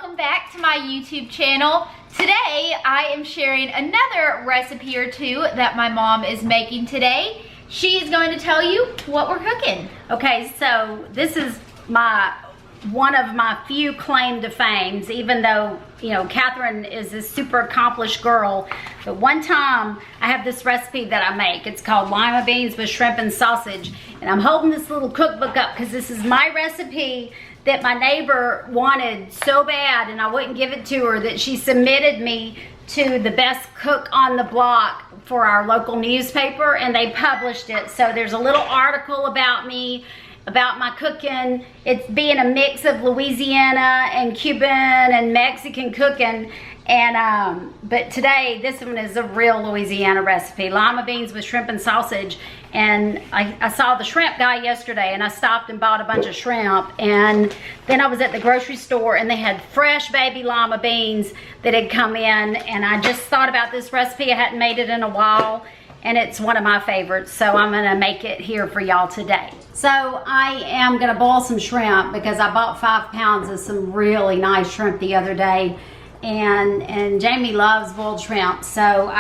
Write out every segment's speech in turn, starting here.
welcome back to my YouTube channel. Today I am sharing another recipe or two that my mom is making today. She is going to tell you what we're cooking. Okay, so this is one of my few claim to fames, even though, you know, Katherine is this super accomplished girl. But one time I have this recipe that I make. It's called lima beans with shrimp and sausage. And I'm holding this little cookbook up because this is my recipe that my neighbor wanted so bad, and I wouldn't give it to her, that she submitted me to the best cook on the block for our local newspaper, and they published it. So there's a little article about me, about my cooking. It's being a mix of Louisiana and Cuban and Mexican cooking. And but today this one is a real Louisiana recipe, lima beans with shrimp and sausage. And I saw the shrimp guy yesterday, and I stopped and bought a bunch of shrimp. And then I was at the grocery store, and they had fresh baby lima beans that had come in, and I just thought about this recipe. I hadn't made it in a while, and it's one of my favorites, so I'm gonna make it here for y'all today. So I am gonna boil some shrimp because I bought 5 pounds of some really nice shrimp the other day, and Jamie loves boiled shrimp. So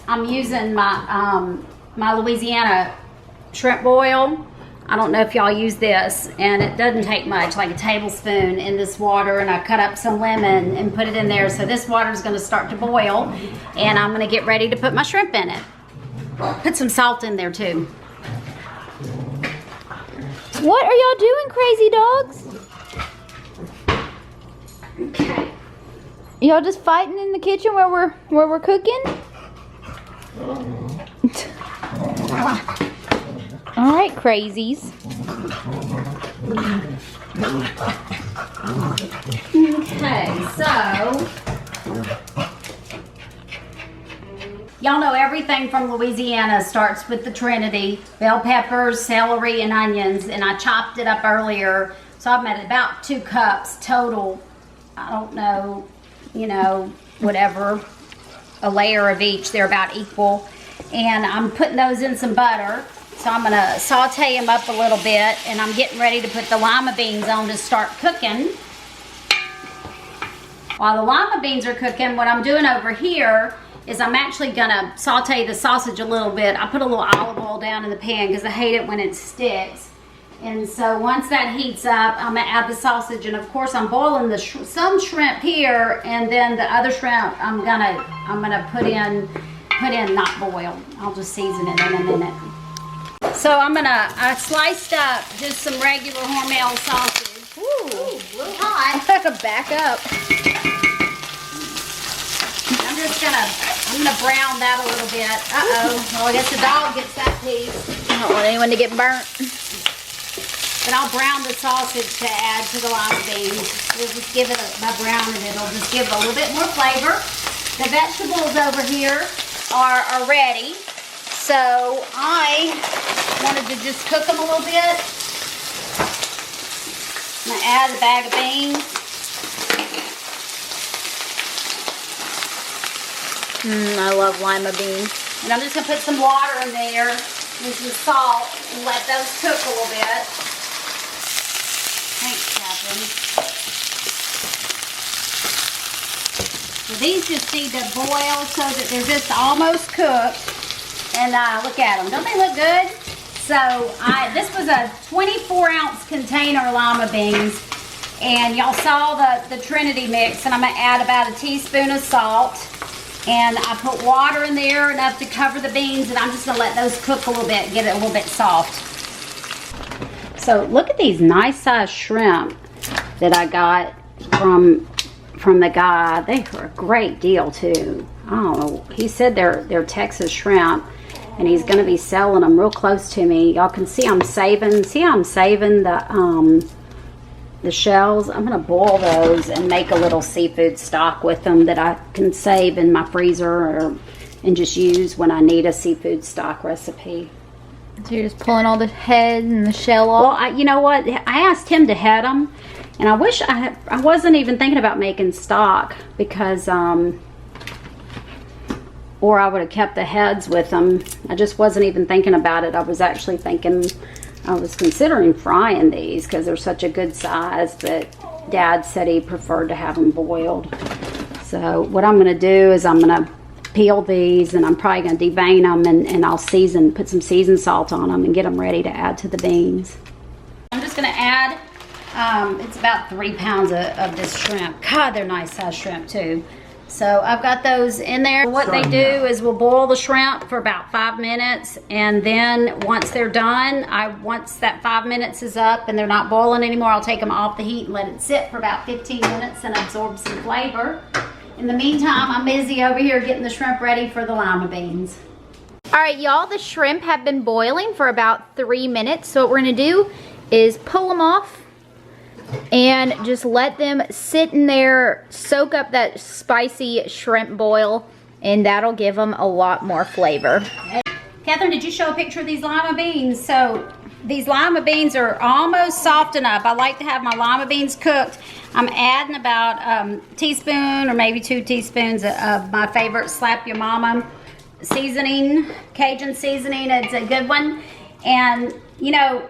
I'm using my my Louisiana shrimp boil. I don't know if y'all use this, and it doesn't take much, like a tablespoon in this water, and I cut up some lemon and put it in there. So this water is gonna start to boil, and I'm gonna get ready to put my shrimp in it. Put some salt in there too. What are y'all doing, crazy dogs? Okay. Y'all just fighting in the kitchen where we're cooking? All right, crazies. Okay, so y'all know everything from Louisiana starts with the Trinity: bell peppers, celery, and onions. And I chopped it up earlier, so I'm at about 2 cups total. I don't know, you know, whatever, a layer of each. They're about equal. And I'm putting those in some butter. So I'm gonna saute them up a little bit, and I'm getting ready to put the lima beans on to start cooking. While the lima beans are cooking, what I'm doing over here is I'm actually gonna saute the sausage a little bit. I put a little olive oil down in the pan because I hate it when it sticks. And so once that heats up, I'm gonna add the sausage, and of course I'm boiling some shrimp here, and then the other shrimp I'm gonna put in not boiled. I'll just season it in a minute. So I sliced up just some regular Hormel sausage. Ooh, a little hot. Back up. I'm gonna brown that a little bit. Well, I guess the dog gets that piece. I don't want anyone to get burnt. But I'll brown the sausage to add to the lima beans. We'll just give it by browning it. It'll just give it a little bit more flavor. The vegetables over here are ready. So I wanted to just cook them a little bit. I'm gonna add a bag of beans. I love lima beans. And I'm just gonna put some water in there and some salt and let those cook a little bit. Thanks, Katherine. So these just need to boil so that they're just almost cooked. And look at them. Don't they look good? So this was a 24-ounce container of lima beans. And y'all saw the Trinity mix. And I'm going to add about a teaspoon of salt. And I put water in there enough to cover the beans. And I'm just going to let those cook a little bit, get it a little bit soft. So look at these nice sized shrimp that I got from the guy. They were a great deal too. I don't know. He said they're Texas shrimp, and he's going to be selling them real close to me. Y'all can see I'm saving. See how I'm saving the shells? I'm going to boil those and make a little seafood stock with them that I can save in my freezer and just use when I need a seafood stock recipe. So you're just pulling all the head and the shell off? Well, you know what? I asked him to head them, and I wish I wasn't even thinking about making stock because, or I would have kept the heads with them. I just wasn't even thinking about it. I was actually thinking, I was considering frying these because they're such a good size, but Dad said he preferred to have them boiled. So what I'm going to do is I'm going to peel these, and I'm probably going to devein them, and I'll put some seasoned salt on them and get them ready to add to the beans. I'm just going to add, it's about 3 pounds of this shrimp. God, they're nice size shrimp too. So I've got those in there. What they do is we'll boil the shrimp for about 5 minutes, and then once they're done, once that 5 minutes is up and they're not boiling anymore, I'll take them off the heat and let it sit for about 15 minutes and absorb some flavor. In the meantime, I'm busy over here getting the shrimp ready for the lima beans. All right, y'all, the shrimp have been boiling for about 3 minutes. So what we're gonna do is pull them off and just let them sit in there, soak up that spicy shrimp boil, and that'll give them a lot more flavor. Catherine, did you show a picture of these lima beans? So these lima beans are almost soft enough. I like to have my lima beans cooked. I'm adding about a teaspoon or maybe 2 teaspoons of my favorite Slap Your Mama seasoning, Cajun seasoning. It's a good one. And you know,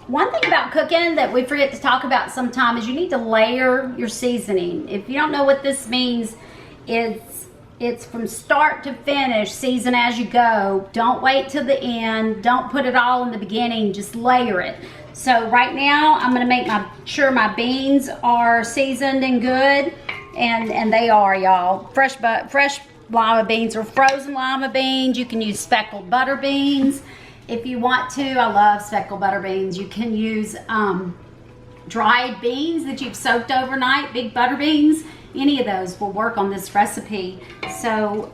one thing about cooking that we forget to talk about sometimes is you need to layer your seasoning. If you don't know what this means, it's from start to finish, season as you go. Don't wait till the end. Don't put it all in the beginning. Just layer it. So right now, I'm going to make sure my beans are seasoned and good, and they are, y'all. Fresh lima beans or frozen lima beans. You can use speckled butter beans if you want to. I love speckled butter beans. You can use dried beans that you've soaked overnight, big butter beans. Any of those will work on this recipe. So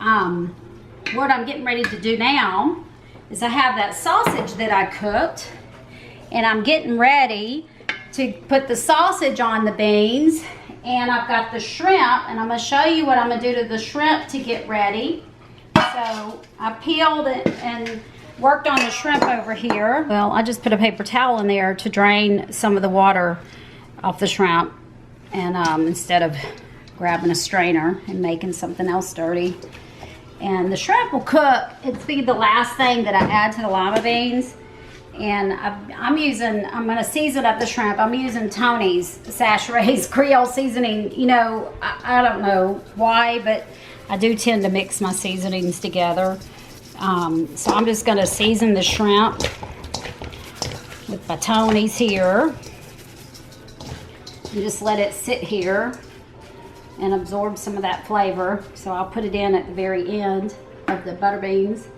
what I'm getting ready to do now is I have that sausage that I cooked, and I'm getting ready to put the sausage on the beans, and I've got the shrimp, and I'm going to show you what I'm going to do to the shrimp to get ready. So I peeled it and worked on the shrimp over here. Well, I just put a paper towel in there to drain some of the water off the shrimp, and instead of grabbing a strainer and making something else dirty. And the shrimp will cook. It's be the last thing that I add to the lima beans. And I'm going to season up the shrimp. I'm using Tony's Sachets Creole seasoning. You know, I don't know why, but I do tend to mix my seasonings together. So I'm just going to season the shrimp with my Tony's here. And just let it sit here and absorb some of that flavor. So I'll put it in at the very end of the butter beans.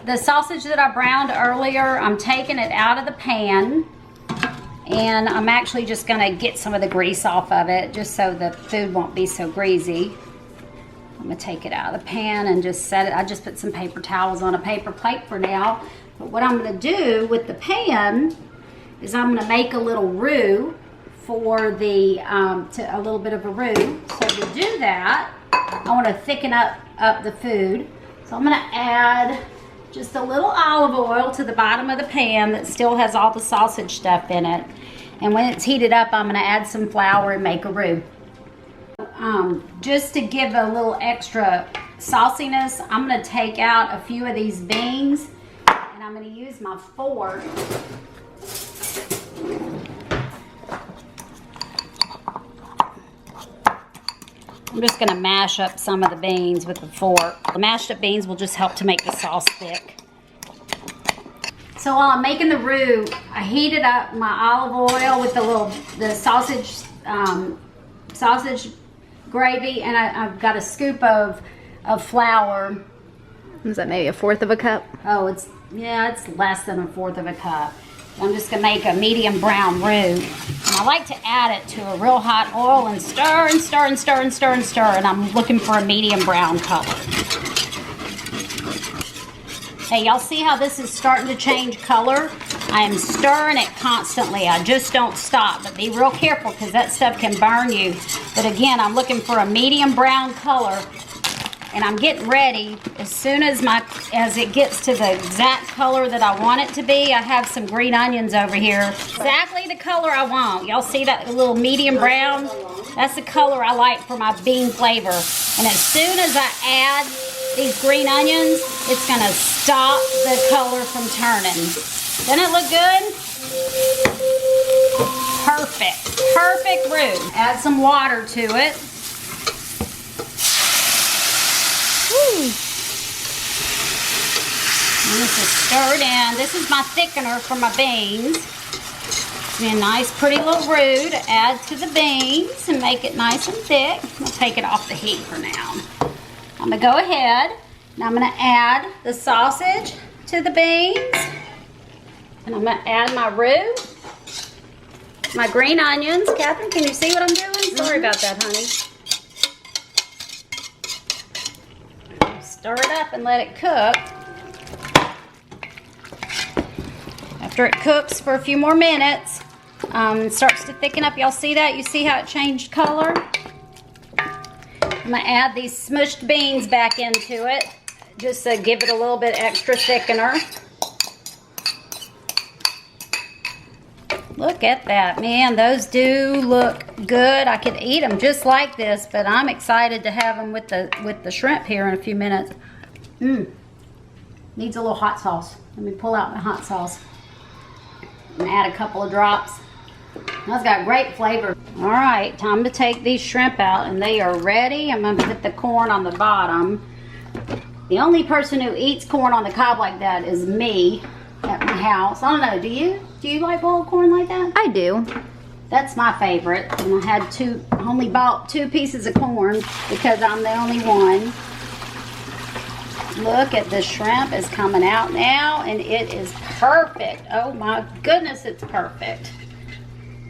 The sausage that I browned earlier, I'm taking it out of the pan, and I'm actually just gonna get some of the grease off of it just so the food won't be so greasy. I'm gonna take it out of the pan and just set it. I just put some paper towels on a paper plate for now. But what I'm gonna do with the pan is I'm gonna make a little roux for the, a little bit of a roux. So to do that, I wanna thicken up the food. So I'm gonna add just a little olive oil to the bottom of the pan that still has all the sausage stuff in it. And when it's heated up, I'm gonna add some flour and make a roux. Just to give a little extra sauciness, I'm gonna take out a few of these beans, and I'm gonna use my fork. I'm just gonna mash up some of the beans with the fork. The mashed up beans will just help to make the sauce thick. So while I'm making the roux, I heated up my olive oil with the sausage gravy, and I've got a scoop of flour. Is that maybe 1/4 of a cup? Oh, it's less than 1/4 of a cup. I'm just gonna make a medium brown roux. And I like to add it to a real hot oil and stir and stir and stir and stir and stir, and I'm looking for a medium brown color. Hey, y'all see how this is starting to change color? I am stirring it constantly. I just don't stop, but be real careful because that stuff can burn you. But again, I'm looking for a medium brown color, and I'm getting ready. As soon as it gets to the exact color that I want it to be, I have some green onions over here. Exactly the color I want. Y'all see that little medium brown? That's the color I like for my bean flavor. And as soon as I add these green onions, it's gonna stop the color from turning. Doesn't it look good? Perfect. perfect roux. Add some water to it. Woo. And this is stirred in. This is my thickener for my beans. It's a nice pretty little roux to add to the beans and make it nice and thick. I'll take it off the heat for now. I'm gonna go ahead and I'm gonna add the sausage to the beans. And I'm gonna add my roux, my green onions. Catherine, can you see what I'm doing? Sorry about that, honey. Stir it up and let it cook. After it cooks for a few more minutes, it starts to thicken up. Y'all see that? You see how it changed color? I'm gonna add these smushed beans back into it, just to give it a little bit extra thickener. Look at that, man, those do look good. I could eat them just like this, but I'm excited to have them with the shrimp here in a few minutes. Needs a little hot sauce. Let me pull out my hot sauce and add a couple of drops. That's got great flavor. All right, time to take these shrimp out, and they are ready. I'm gonna put the corn on the bottom. The only person who eats corn on the cob like that is me at my house. I don't know, do you? Do you like boiled corn like that? I do. That's my favorite. And I only bought 2 pieces of corn because I'm the only one. Look at the shrimp is coming out now, and it is perfect. Oh my goodness, it's perfect.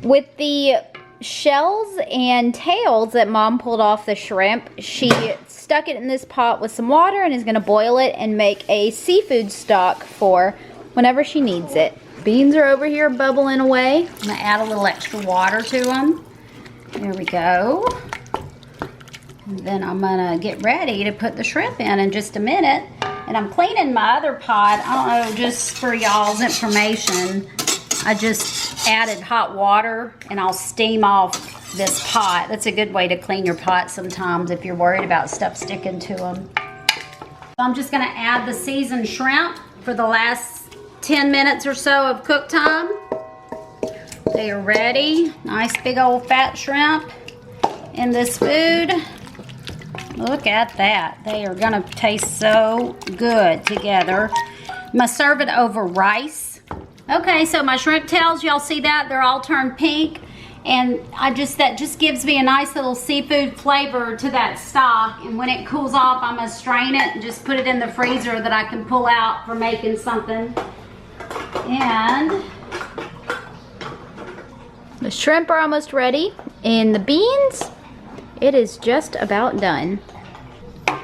With the shells and tails that Mom pulled off the shrimp, she stuck it in this pot with some water and is going to boil it and make a seafood stock for whenever she needs it. Beans are over here bubbling away. I'm going to add a little extra water to them. There we go. And then I'm going to get ready to put the shrimp in just a minute. And I'm cleaning my other pot. I don't know, just for y'all's information, I just added hot water and I'll steam off this pot. That's a good way to clean your pot sometimes if you're worried about stuff sticking to them. So I'm just going to add the seasoned shrimp for the last 10 minutes or so of cook time. They are ready. Nice big old fat shrimp in this food. Look at that. They are gonna taste so good together. I'm gonna serve it over rice. Okay, so my shrimp tails, y'all see that? They're all turned pink. And that just gives me a nice little seafood flavor to that stock. And when it cools off, I'm gonna strain it and just put it in the freezer that I can pull out for making something. And the shrimp are almost ready, and the beans, it is just about done.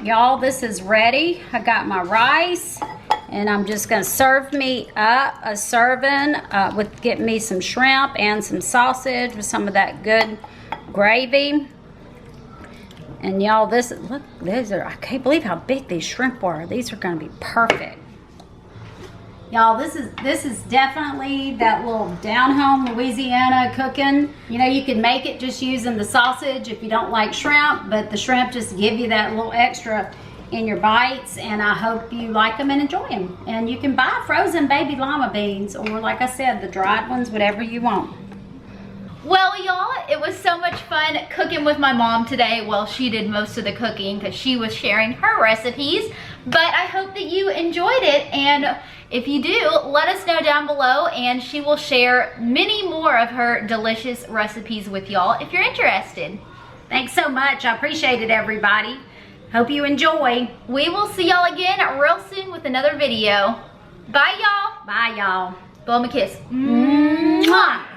Y'all, this is ready. I got my rice, and I'm just gonna serve me up a serving with getting me some shrimp and some sausage with some of that good gravy. And y'all, look, I can't believe how big these shrimp are. These are gonna be perfect. Y'all, this is definitely that little down-home Louisiana cooking. You know, you can make it just using the sausage if you don't like shrimp, but the shrimp just give you that little extra in your bites, and I hope you like them and enjoy them. And you can buy frozen baby lima beans, or like I said, the dried ones, whatever you want. Well, y'all, it was so much fun cooking with my mom today. Well, she did most of the cooking because she was sharing her recipes, but I hope that you enjoyed it, and if you do, let us know down below, and she will share many more of her delicious recipes with y'all if you're interested. Thanks so much. I appreciate it, everybody. Hope you enjoy. We will see y'all again real soon with another video. Bye, y'all. Bye, y'all. Blow 'em a kiss. Mwah.